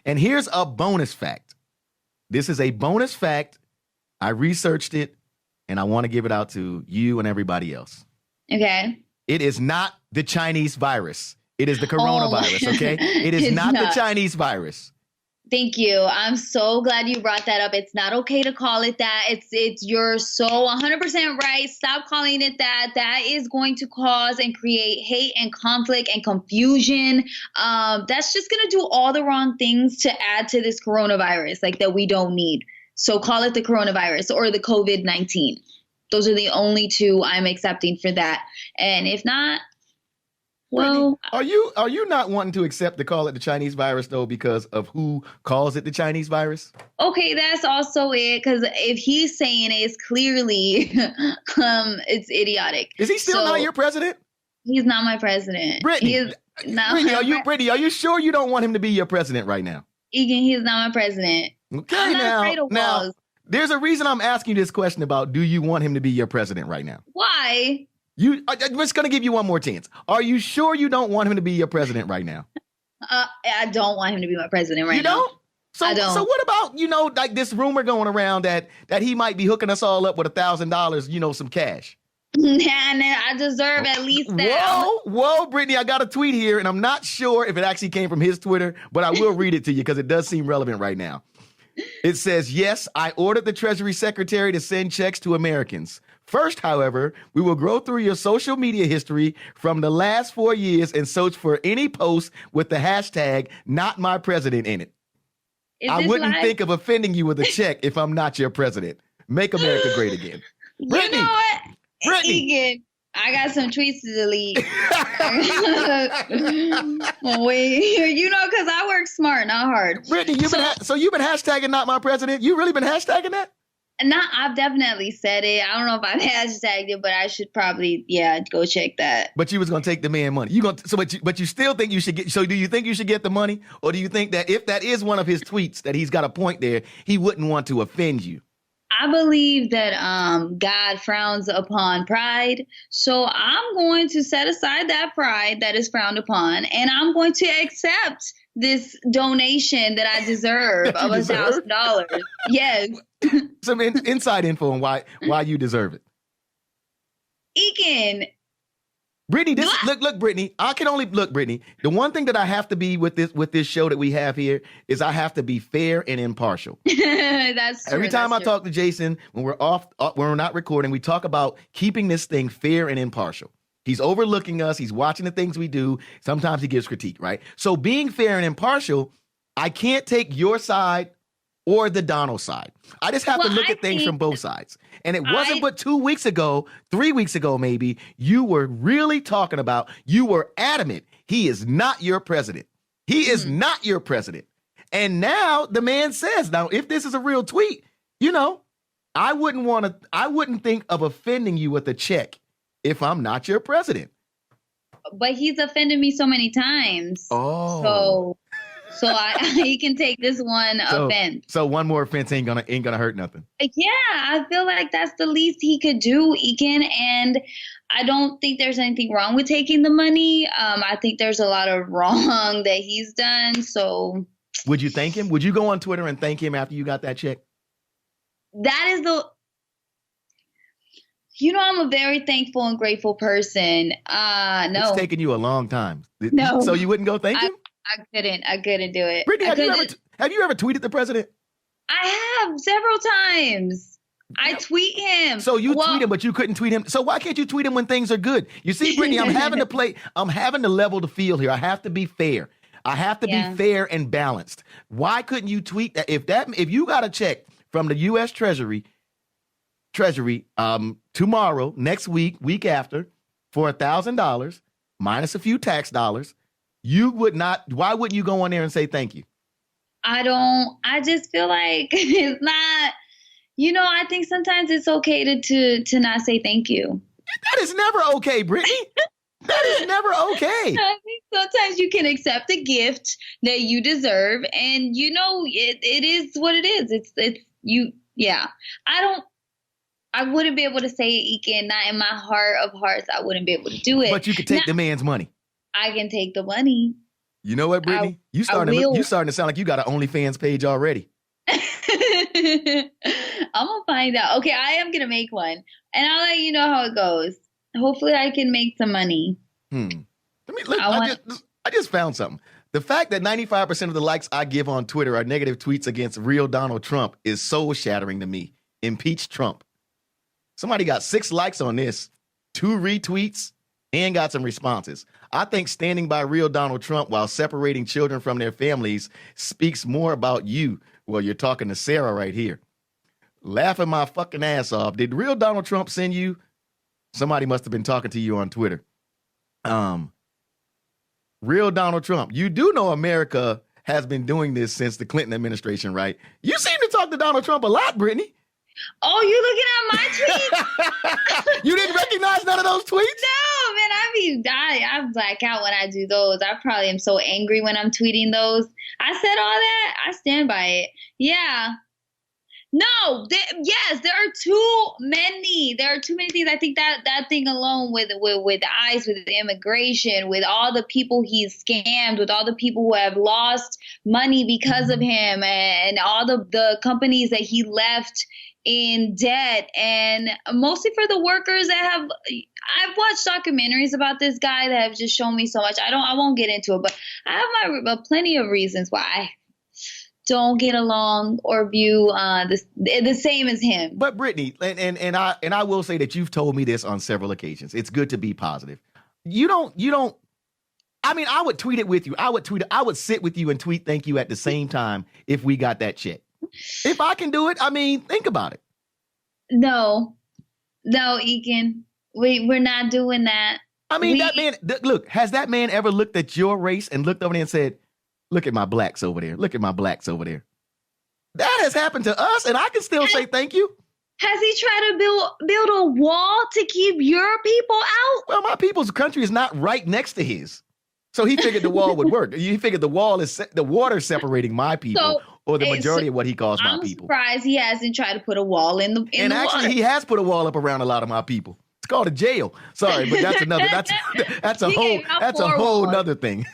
And here's a bonus fact. This is a bonus fact. I researched it, and I want to give it out to you and everybody else. Okay. It is not the Chinese virus. It is the coronavirus, okay? It is not the Chinese virus. Thank you. I'm so glad you brought that up. It's not okay to call it that. You're so 100% right. Stop calling it that. That is going to cause and create hate and conflict and confusion. That's just going to do all the wrong things to add to this coronavirus, like that we don't need. So call it the coronavirus or the COVID-19. Those are the only two I'm accepting for that. And if not, well, Brittany, are you not wanting to accept to call it the Chinese virus though because of who calls it the Chinese virus? Okay, that's also it. Because if he's saying it, it's clearly it's idiotic. Is he still not your president? He's not my president. Brittany, Brittany, are you sure you don't want him to be your president right now? Ekin, he's not my president. Okay, I'm not afraid of walls. There's a reason I'm asking you this question about do you want him to be your president right now? Why? I'm just going to give you one more chance. Are you sure you don't want him to be your president right now? I don't want him to be my president right now. You don't? I don't. So what about, like this rumor going around that he might be hooking us all up with $1,000, some cash? And I deserve at least that. Whoa, Brittany, I got a tweet here, and I'm not sure if it actually came from his Twitter, but I will read it to you because it does seem relevant right now. It says, yes, I ordered the Treasury Secretary to send checks to Americans. First, however, we will go through your social media history from the last 4 years and search for any post with the hashtag not my president in it. I wouldn't think of offending you with a check if I'm not your president. Make America great again. Brittany, you know what? Brittany. Ekin, I got some tweets to delete. Wait, because I work smart, not hard. Brittany, you've been hashtagging not my president? You really been hashtagging that? I've definitely said it. I don't know if I've hashtagged it, but I should probably, go check that. But you was gonna take the man money. But you still think you should get. So do you think you should get the money, or do you think that if that is one of his tweets that he's got a point there, he wouldn't want to offend you? I believe that God frowns upon pride, so I'm going to set aside that pride that is frowned upon, and I'm going to accept this donation that I deserve of $1,000. Yes. Some inside info on why you deserve it. Ekin. Brittany, look, Brittany. Brittany. The one thing that I have to be with this show that we have here is I have to be fair and impartial. That's true. Every time I talk to Jason, when we're not recording, we talk about keeping this thing fair and impartial. He's overlooking us. He's watching the things we do. Sometimes he gives critique, right? So being fair and impartial, I can't take your side or the Donald side. I just have to look at things from both sides. And it wasn't but 2 weeks ago, 3 weeks ago maybe, you were really talking about, you were adamant, he is not your president. He is not your president. And now the man says, now if this is a real tweet, I wouldn't think of offending you with a check if I'm not your president. But he's offended me so many times. Oh. So he can take this one offense. So one more offense ain't gonna hurt nothing. Yeah, I feel like that's the least he could do, Ekin. And I don't think there's anything wrong with taking the money. I think there's a lot of wrong that he's done. So would you thank him? Would you go on Twitter and thank him after you got that check? That is I'm a very thankful and grateful person. No. It's taken you a long time. No. So you wouldn't go thank him? I couldn't do it. Brittany, have you ever tweeted the president? I have several times. I tweet him. So you tweet him, but you couldn't tweet him. So why can't you tweet him when things are good? You see, Brittany, I'm having to level the field here. I have to be fair. I have to be fair and balanced. Why couldn't you tweet that? If you got a check from the U.S. Treasury tomorrow, next week after, for $1,000 minus a few tax dollars, you would not. Why wouldn't you go on there and say thank you? I just feel like it's not. I think sometimes it's okay to not say thank you. That is never okay, Brittany. That is never okay. I think sometimes you can accept a gift that you deserve, and it is what it is. It's you. Yeah, I wouldn't be able to say it, Ekin. Not in my heart of hearts. I wouldn't be able to do it. But you could take the man's money. I can take the money. You know what, Brittany? You starting to sound like you got an OnlyFans page already. I'm gonna find out. Okay, I am gonna make one, and I'll let you know how it goes. Hopefully, I can make some money. I just found something. The fact that 95% of the likes I give on Twitter are negative tweets against real Donald Trump is soul shattering to me. Impeach Trump. Somebody got 6 likes on this, 2 retweets, and got some responses. I think standing by real Donald Trump while separating children from their families speaks more about you. Well, you're talking to Sarah right here. Laughing my fucking ass off. Did real Donald Trump send you? Somebody must have been talking to you on Twitter. Real Donald Trump. You do know America has been doing this since the Clinton administration, right? You seem to talk to Donald Trump a lot, Brittany. Oh, you looking at my tweets? You didn't recognize none of those tweets? No, man, I black out when I do those. I probably am so angry when I'm tweeting those. I said all that. I stand by it. Yeah. No, yes, there are too many. There are too many things. I think that thing alone with ICE, with immigration, with all the people he's scammed, with all the people who have lost money because of him, and all the companies that he left in debt, and mostly for the workers that have. I've watched documentaries about this guy that have just shown me so much. I won't get into it, but I have my plenty of reasons why I don't get along or view the same as him. But Brittany, and I will say that you've told me this on several occasions. It's good to be positive. You don't. I mean, I would tweet it with you. I would sit with you and tweet thank you at the same time if we got that check. If I can do it, I mean, think about it. No, Ekin, we're not doing that. I mean, that man. Look, has that man ever looked at your race and looked over there and said, "Look at my blacks over there. Look at my blacks over there." That has happened to us, and I can still say thank you. Has he tried to build a wall to keep your people out? Well, my people's country is not right next to his. So he figured the wall would work. He figured the wall is the water separating my people, or the majority of what he calls my people. I'm surprised he hasn't tried to put a wall in the And actually, water. He has put a wall up around a lot of my people. It's called a jail. Sorry, but that's another. That's a whole nother thing.